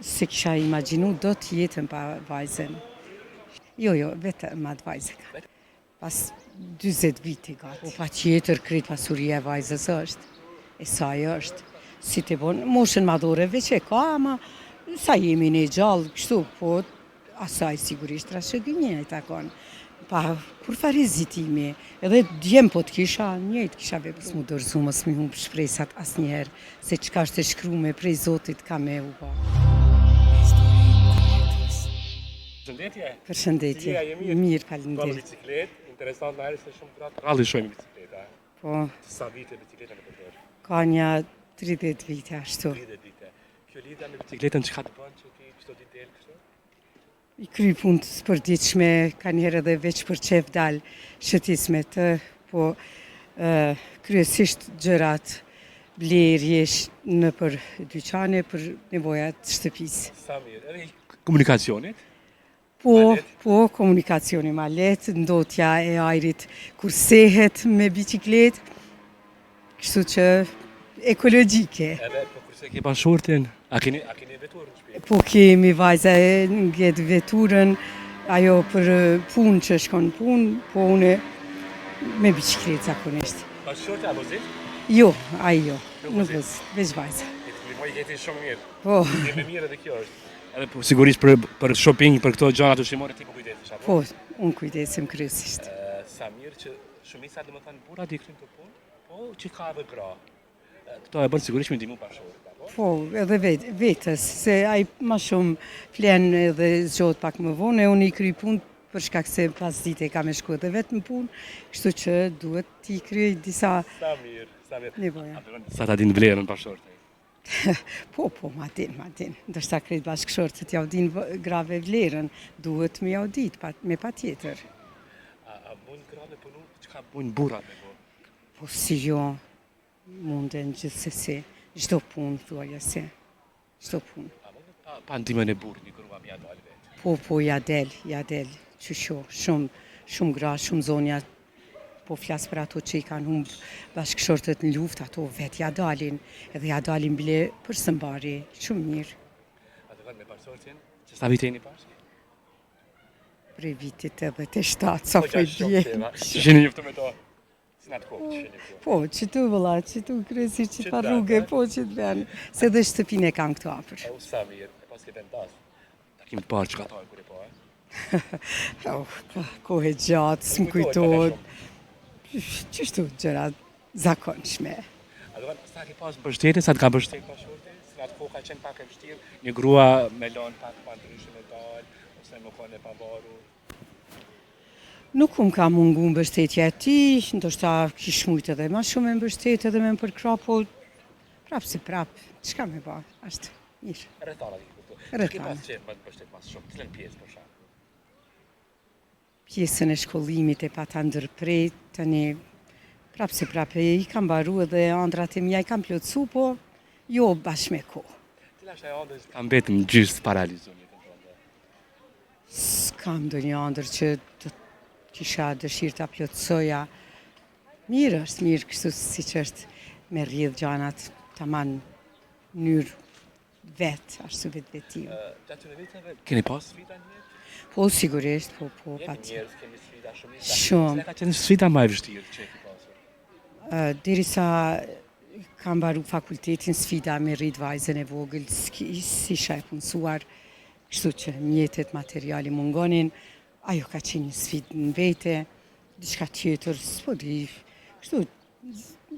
se kisha imagjinu do të jetën pa vajzën. Jo, vetëm atë vajzë ka. Pas 40 viti gati. Po pa tjetër kretë pasuria e vajzës është. E saj është. Si të bon, moshën madhore veç e ka, ama sa jemi ne gjallë, kështu, po asaj sigurisht rashëgënje e takon. Pa, kur fa rezitimi, edhe djem po të kisha, njëjtë kisha vepër. S'mu dorëzu, mos mi humbë shpresat asnjëherë, se çka është e shkruar prej Zotit ka me u bë. Përshëndetje. Përshëndetje. Mirë, faleminderit. Bicikletë, interesant në se shumë gratë rralli shojmë bicikleta. Po, Sa vite bicikleta në përdor? ka një 30 vite ashtu. 30 vite. Kjo lidhja me bicikletën çka të bën që ti çdo ditë del kështu? I kry punë të përditshme, ka njerë edhe veç për qef dal shëtismet, po kryesisht gjërat blerjesh në për dyqane për nevojat shtëpisë. Sa mirë. Edhe komunikacionit? Po, komunikacioni ma letë, ndotja e ajrit kur sehet me bicikletë, kështu që ekologjike. Edhe po kurse ke bashortin, a keni vetur në shtëpi? Po kemi vajza e ngjet veturën, ajo për punë që shkon punë, po une me bicikletë zakonisht. Bashorti apo zi? Jo, ajo, nuk vëz, veç vajza. I jeti shumë mirë. Po, Jemi mirë edhe kjo është. Edhe po sigurisht për shopping, për këto gjëra ushqimore ti po kujdesesh apo? po, unë kujdesem kryesisht. Sa mirë që shumica domethënë burrat i kryjnë të punë, po që ka edhe gra. Këto e bën sigurisht me ndihmë bashkëshortit apo? Po, edhe vetës, se ai ma shumë flen edhe zgjot pak më vonë, unë i kryj punë për shkak se pas dite ka me shku edhe vetë në punë, kështu që duhet t'i kryj disa Sa mirë, sa mirë. nevoja. Sa ta din vlerën bashkëshortit? Po, ma din. Ndërsa krejt bashkëshortët ja u din grave vlerën, duhet me ja u dit, me pa tjetër. A mund gra me punu, çka bujnë burrat me bu? Po si jo, munden gjithsesi, çdo punë thuaja se, çdo punë. A mund pa ndihmën e burrit një grua mja dal vetë? Po, ja del, qysho, shumë gra, shumë zonja, po flas për ato që i kanë humbë bashkëshortët në luftë, ato vetë ja dalin, edhe ja dalin bile për sëmbari, shumë mirë. A të me bashkëshortin? Që sa vite jeni bashkë? Prej vitit edhe të 7, sa po i bje. Që jeni njëftu me to? Si në atë kohë që jeni këtu? Po, që tu vëlla, që tu kresi, që pa rrugë, po që të venë, se dhe shtëpin e kam këtu apër. O, sa mirë, e pas ke vendas. Takim të parë që ka tojë kur e po, Kohë e gjatë, s'm kujtohet. Qështu gjëra zakonshme. A do sa ke pas mbështetje, sa të ka mbështetur bashkëshorti? Si në atë kohë ka qenë pak e vështirë, një grua me lënë pak pa ndryshme me dal, ose më konë e pavarur. Nuk ka mungu mbështetja e tij, ndoshta kish mujt edhe ma shumë me mbështet edhe me më përkra, po prap si prap, çka me ba, ashtë mirë. Rrethana di këtu. Rrethana. Ke pas qenë më të mbështet mas shumë, cilën pjesë për shkak? Pjesën e shkollimit e pa ta ndërprej, tani prap si prap e i kam baru edhe ëndrat e mia i kam plotsu, po jo bashkë me kohë. Cila është ajo ëndër që ka mbetëm gjysmë paralizuar jetën tonë? S'kam ndonjë ëndër që të kisha dëshirë ta plotësoja. Mirë është, mirë kështu siç është me rrjedh gjanat tamam në mënyrë vetë, ashtu vetvetim. Gjatë këtyre viteve keni pas sfida në jetë? Po sigurisht, po Jemi patjetër. njerëz, kemi sfida shumë. Shumë. Cila ka qenë sfida më e vështirë që ke pasur? Derisa kam mbaru fakultetin, sfida me rrit vajzën e vogël, s'isha e punësuar, kështu që mjetet, materiali mungonin, ajo ka qenë një sfidë në vete, diçka tjetër, s'po di, kështu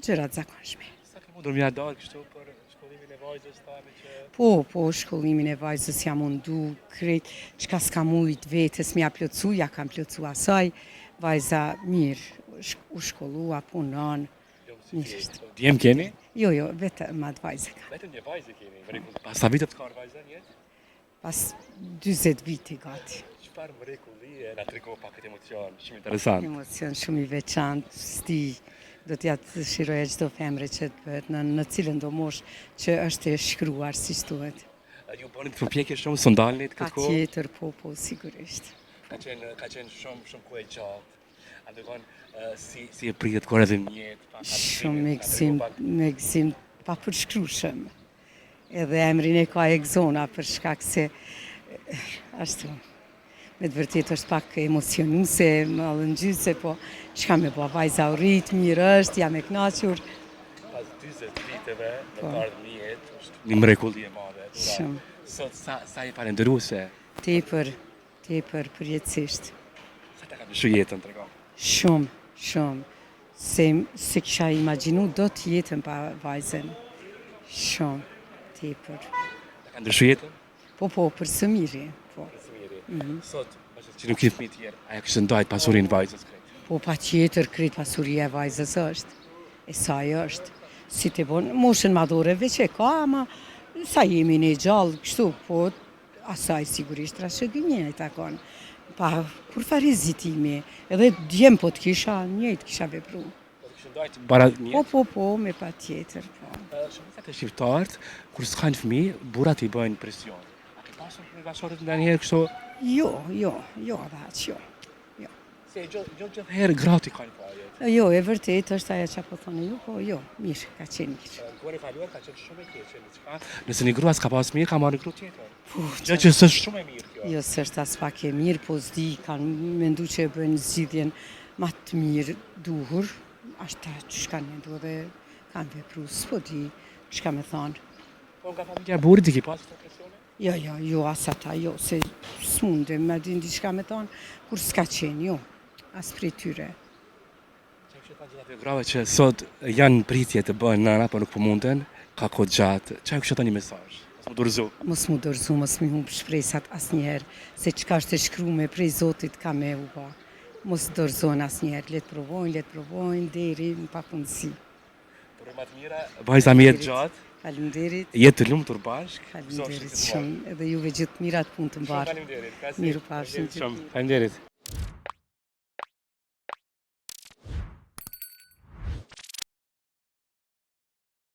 gjërat zakonshme. Sa ke mundur mja dalë kështu për shkollimin e vajzës tani që Po, shkollimin e vajzës jam mundu, krejt, çka s'ka mujt vetës m'ja plotsu, ja kam plotsu asaj, vajza mirë, u shkollua, punon, mirë është. Djem keni? Jo, vetëm atë vajzë ka. Vetëm një vajzë keni, mrekulli. Pas sa vite të ka vajza në jetë? Pas 40 viti gati. Çfarë mrekulli e na tregon pak këtë emocion, shumë interesant. Emocion shumë i veçantë, sti, do t'ja të dëshiroja çdo femre që të bëhet në cilën do mosh që është e shkruar si thuhet. Ju bëni të përpjekje shumë së ndalni këtë kohë? Patjetër, po, sigurisht. Ka qenë shumë kohë e gjatë. A do thonë si e pritet kur edhe në jetë, Shumë me gëzim pa përshkrueshëm. Edhe emrin e ka Egzona për shkak se ashtu. Me të vërtet është pak emocionuese, mallëngjyse, po çka me bë, vajza u rrit, mirë është, jam e kënaqur. Pas 40 viteve në Po. të ardhmëjet, është një mrekulli e madhe. Shumë. Sot sa je falendëruese, Tepër përjetësisht. sa ta ka ndryshuar jetën tregon. Shumë, shumë. Se kisha imagjinu do të jetën pa vajzën. Shumë, tepër. Ta ka ndryshuar jetën? Po, për së miri. Po, Sot, është që nuk i fëmijë tjerë, ajo kishte ndajt pasurinë vajzës krejt. po pa tjetër krejt pasuria e vajzës është. E sa ajo është. Si të bon, moshën madhore veç e ka, ama sa jemi ne gjallë, kështu, po asaj sigurisht trashëgimi e takon. Pa, kur fare hezitimi, edhe djem po të kisha, njëjtë kisha vepru. Po kishte ndajt para një. Po, me pa tjetër, po. Shumica e shqiptarët, kur s'kan fëmijë, burrat i bëjnë presion. A ke pasur për bashkëshortet ndonjëherë kështu? Jo, dhe aq, jo. Se gjithë herë gratë kanë pa jetë. Jo, e vërtet është ajo që po thonë ju, po jo, mirë, ka qenë mirë. Kur e kaluar ka qenë shumë e keqe, nëse një grua s'ka pas mirë, ka marrë një grua tjetër. Po, Gjë që s'është shumë e mirë kjo. jo, s'është as pak e mirë, po s'di, kanë mendu që e bëjnë zgjidhjen ma të mirë duhur, ashta që shkanë mendu dhe kanë vepru, s'po di, çka me thonë. Po nga familja e burrit i ki pas këto presione? Jo, as ata, jo, se s'mundem me di diçka me thonë, kur s'ka qenë, jo, as prej tyre. Çfarë kishte thënë gjithë ato grave që sot janë në pritje të bëjnë nëna, por nuk po munden, ka kohë gjatë. Çfarë kishte thënë një mesazh? Mos më dorëzo. Mos mu dorëzu, mos mi humb shpresat asnjëherë, se çka është e shkruar prej Zotit ka me u bë. Mos dorëzon asnjëherë, le të provojnë deri në pafundësi. Por më të mira, vajza më jetë gjatë, Faleminderit, jetë të lumtur bashkë. faleminderit shumë, edhe juve gjithë mirat punë të mbarë. Faleminderit. Miru pafshim. Shumë. Faleminderit.